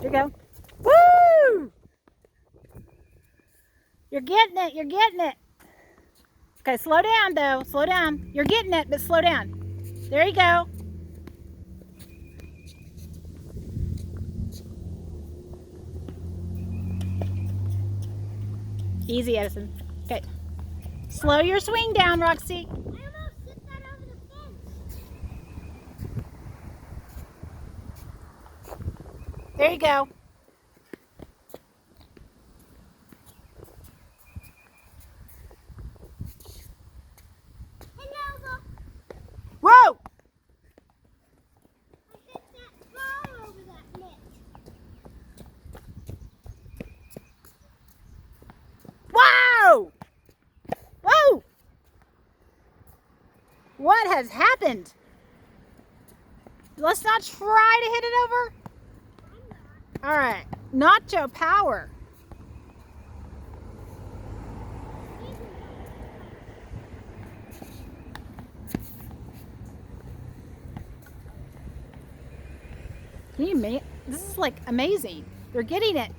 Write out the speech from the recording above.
Here you go. Woo! You're getting it. You're getting it. Okay, slow down though. Slow down. You're getting it, but slow down. There you go. Easy, Edison. Okay. Slow your swing down, Roxy. I almost hit that over the fence. There you go. Whoa! I hit that ball over that net. Wow! Whoa! What has happened? Let's not try to hit it over. All right, Nacho power. Can you, this is like amazing. They're getting it.